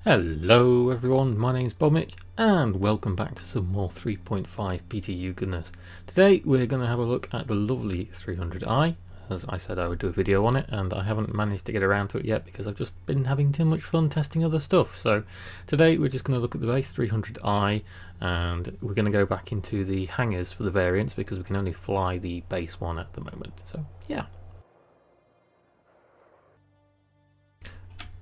Hello everyone, my name's Bobmich and welcome back to some more 3.5 PTU goodness. Today we're going to have a look at the lovely 300i. As I said I would do a video on it and I haven't managed to get around to it yet because I've just been having too much fun testing other stuff. So today we're just going to look at the base 300i and we're going to go back into the hangers for the variants because we can only fly the base one at the moment. So yeah.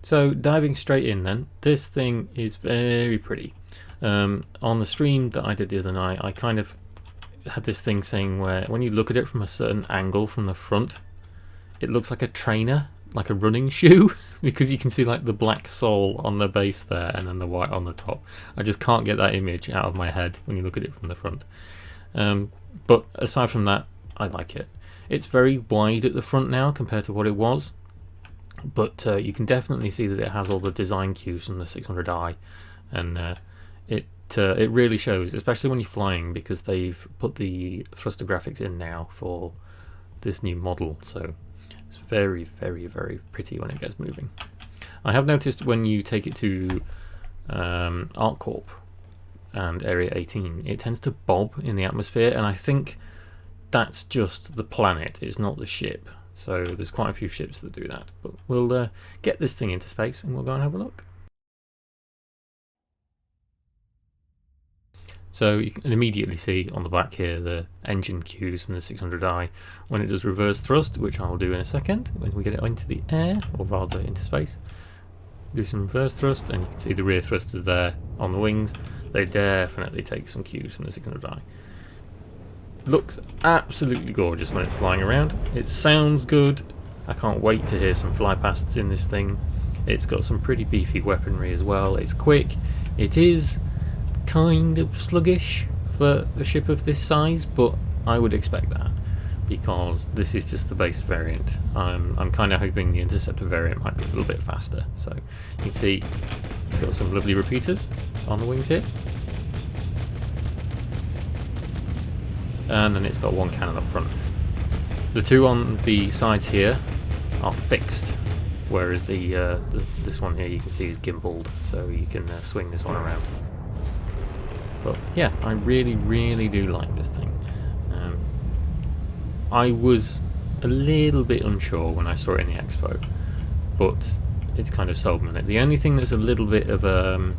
So diving straight in then, this thing is very pretty. On the stream that I did the other night, I kind of had this thing saying where when you look at it from a certain angle from the front, it looks like a trainer, like a running shoe, because you can see like the black sole on the base there and then the white on the top. I just can't get that image out of my head when you look at it from the front. But aside from that, I like it. It's very wide at the front now compared to what it was. But you can definitely see that it has all the design cues from the 600i, and it really shows, especially when you're flying, because they've put the thruster graphics in now for this new model, so it's very, very, very pretty when it gets moving. I have noticed when you take it to ArcCorp and Area 18, it tends to bob in the atmosphere, and I think that's just the planet, it's not the ship. So there's quite a few ships that do that, but we'll get this thing into space and we'll go and have a look. So you can immediately see on the back here the engine cues from the 600i when it does reverse thrust, which I'll do in a second when we get it into the air, or rather into space. Do some reverse thrust and you can see the rear thrusters there on the wings. They definitely take some cues from the 600i. Looks absolutely gorgeous when it's flying around. It sounds good. I can't wait to hear some flypasts in this thing. It's got some pretty beefy weaponry as well. It's quick. It is kind of sluggish for a ship of this size, but I would expect that because this is just the base variant. I'm kind of hoping the Interceptor variant might be a little bit faster. So you can see it's got some lovely repeaters on the wings here. And then it's got one cannon up front. The two on the sides here are fixed, whereas this one here you can see is gimbaled, so you can swing this one around. But yeah, I really, really do like this thing. I was a little bit unsure when I saw it in the expo, but it's kind of sold me on it. The only thing that's a little bit of a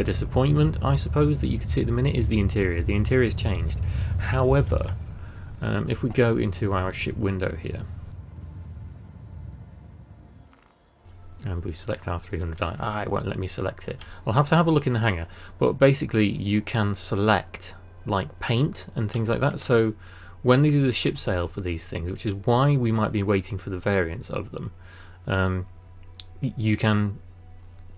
disappointment, I suppose, that you can see at the minute is the interior. The interior's changed. However, if we go into our ship window here and we select our 300i, it won't let me select it. I'll have to have a look in the hangar, but basically you can select like paint and things like that. So when they do the ship sale for these things, which is why we might be waiting for the variants of them, you can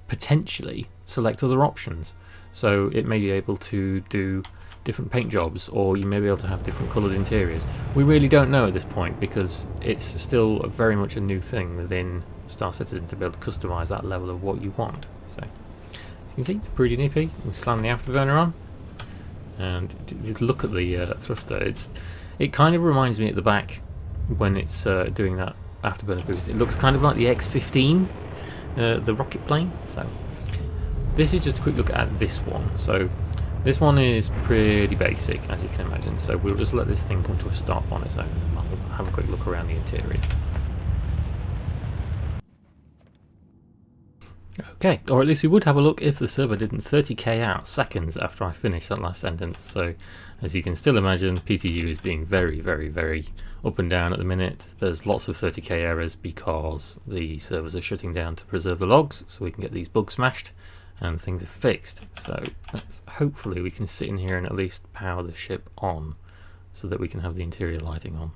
potentially select other options. So it may be able to do different paint jobs, or you may be able to have different coloured interiors. We really don't know at this point because it's still very much a new thing within Star Citizen to be able to customise that level of what you want. So as you can see, it's pretty nippy. We slam the afterburner on and just look at the thruster. It kind of reminds me at the back when it's doing that afterburner boost. It looks kind of like the X-15, the rocket plane. So this is just a quick look at this one. So this one is pretty basic, as you can imagine. So we'll just let this thing come to a stop on its own and I'll have a quick look around the interior. Okay, or at least we would have a look if the server didn't 30k out seconds after I finished that last sentence. So as you can still imagine, PTU is being very, very, very up and down at the minute. There's lots of 30k errors because the servers are shutting down to preserve the logs so we can get these bugs smashed and things are fixed. So hopefully we can sit in here and at least power the ship on so that we can have the interior lighting on.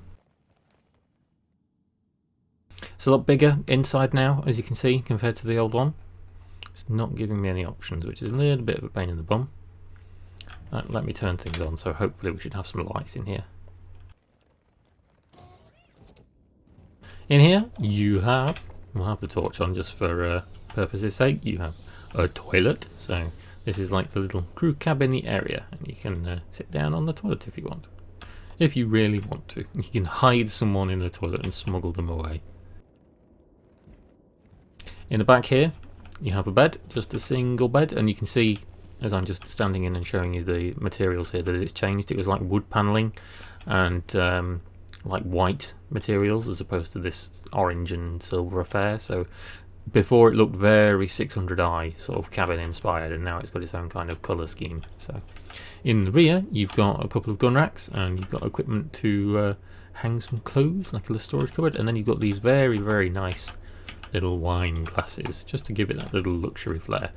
It's a lot bigger inside now, as you can see, compared to the old one. It's not giving me any options, which is a little bit of a pain in the bum. Let me turn things on, so hopefully we should have some lights in here. In here you we'll have the torch on just for purposes sake, you have a toilet. So this is like the little crew cabin area, and you can sit down on the toilet if you want. If you really want to. You can hide someone in the toilet and smuggle them away. In the back here, you have a bed, just a single bed, and you can see as I'm just standing in and showing you the materials here that it's changed. It was like wood paneling and like white materials as opposed to this orange and silver affair. So before it looked very 600i sort of cabin inspired, and now it's got its own kind of colour scheme. So in the rear you've got a couple of gun racks, and you've got equipment to hang some clothes, like a little storage cupboard, and then you've got these very nice little wine glasses just to give it that little luxury flair.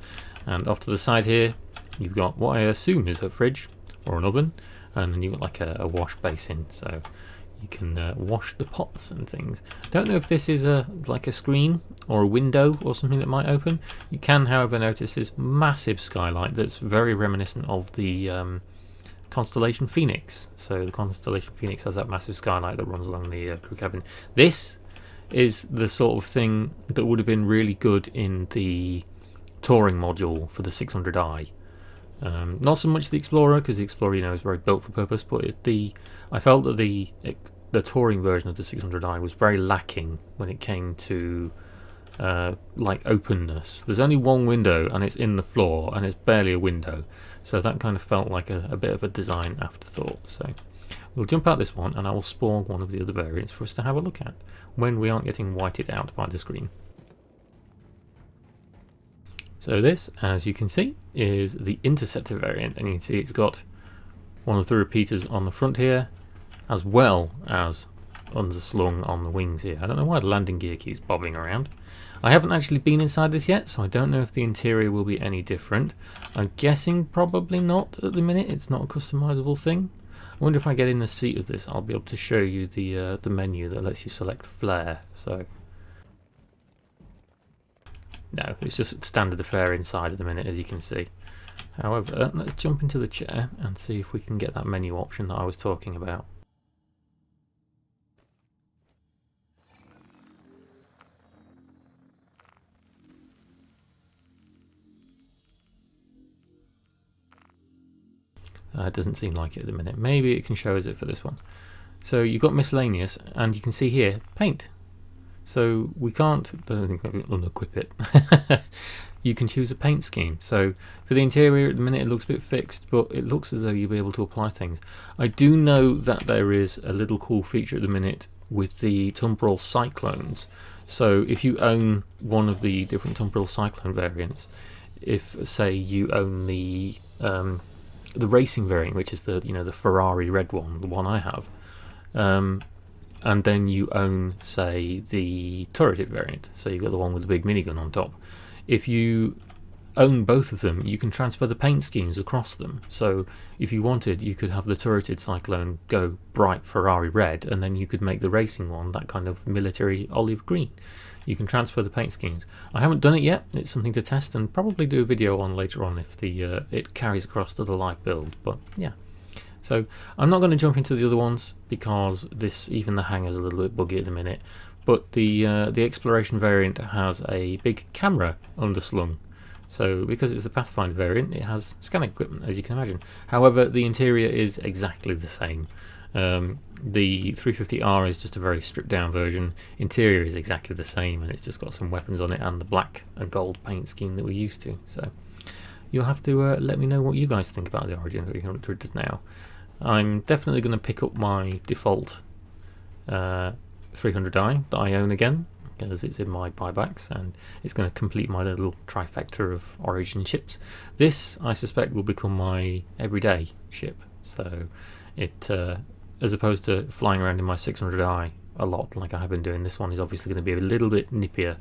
And off to the side here you've got what I assume is a fridge or an oven, and then you've got like a wash basin, so you can wash the pots and things. Don't know if this is like a screen or a window or something that might open. You can, however, notice this massive skylight that's very reminiscent of the Constellation Phoenix. So the Constellation Phoenix has that massive skylight that runs along the crew cabin. This is the sort of thing that would have been really good in the touring module for the 600i. Not so much the Explorer, because the Explorer, you know, is very built for purpose, but I felt that the touring version of the 600i was very lacking when it came to like openness. There's only one window and it's in the floor, and it's barely a window, so that kind of felt like a bit of a design afterthought. So we'll jump out this one, and I will spawn one of the other variants for us to have a look at when we aren't getting whited out by the screen. So this, as you can see, is the Interceptor variant, and you can see it's got one of the repeaters on the front here, as well as underslung on the wings here. I don't know why the landing gear keeps bobbing around. I haven't actually been inside this yet, so I don't know if the interior will be any different. I'm guessing probably not at the minute. It's not a customizable thing. I wonder if I get in the seat of this, I'll be able to show you the menu that lets you select flare. So no, it's just standard affair inside at the minute, as you can see. However, let's jump into the chair and see if we can get that menu option that I was talking about. It doesn't seem like it at the minute. Maybe it can show us it for this one. So you've got miscellaneous, and you can see here paint. So we can't, I don't think I can unequip it. You can choose a paint scheme. So for the interior at the minute it looks a bit fixed, but it looks as though you'll be able to apply things. I do know that there is a little cool feature at the minute with the Tumbril Cyclones. So if you own one of the different Tumbril Cyclone variants, if say you own the racing variant, which is the the Ferrari red one, the one I have, and then you own, say, the turreted variant, so you've got the one with the big minigun on top. If you own both of them, you can transfer the paint schemes across them. So if you wanted, you could have the turreted Cyclone go bright Ferrari red, and then you could make the racing one that kind of military olive green. You can transfer the paint schemes. I haven't done it yet. It's something to test and probably do a video on later on if it carries across to the live build. But yeah. So I'm not going to jump into the other ones because even the hanger's a little bit buggy at the minute. But the Exploration variant has a big camera underslung. So because it's the Pathfinder variant, it has scanning equipment, as you can imagine. However, the interior is exactly the same. The 350R is just a very stripped down version. Interior is exactly the same, and it's just got some weapons on it and the black and gold paint scheme that we're used to. So you'll have to let me know what you guys think about the Origin 300 now. I'm definitely going to pick up my default 300i that I own again, because it's in my buybacks, and it's going to complete my little trifecta of Origin ships. This, I suspect, will become my everyday ship. So it, as opposed to flying around in my 600i a lot like I have been doing, this one is obviously going to be a little bit nippier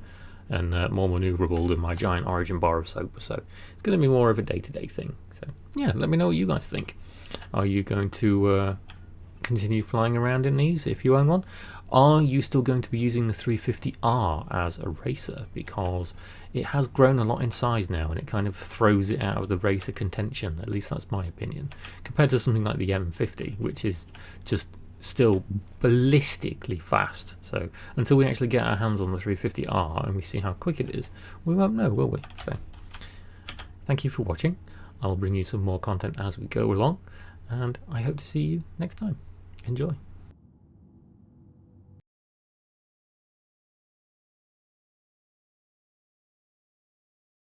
and more manoeuvrable than my giant Origin bar of soap. So it's going to be more of a day-to-day thing. So yeah, let me know what you guys think. Are you going to continue flying around in these if you own one? Are you still going to be using the 350R as a racer? Because it has grown a lot in size now, and it kind of throws it out of the racer contention. At least that's my opinion. Compared to something like the M50, which is just still ballistically fast. So until we actually get our hands on the 350R and we see how quick it is, we won't know, will we? So thank you for watching. I'll bring you some more content as we go along, and I hope to see you next time. Enjoy.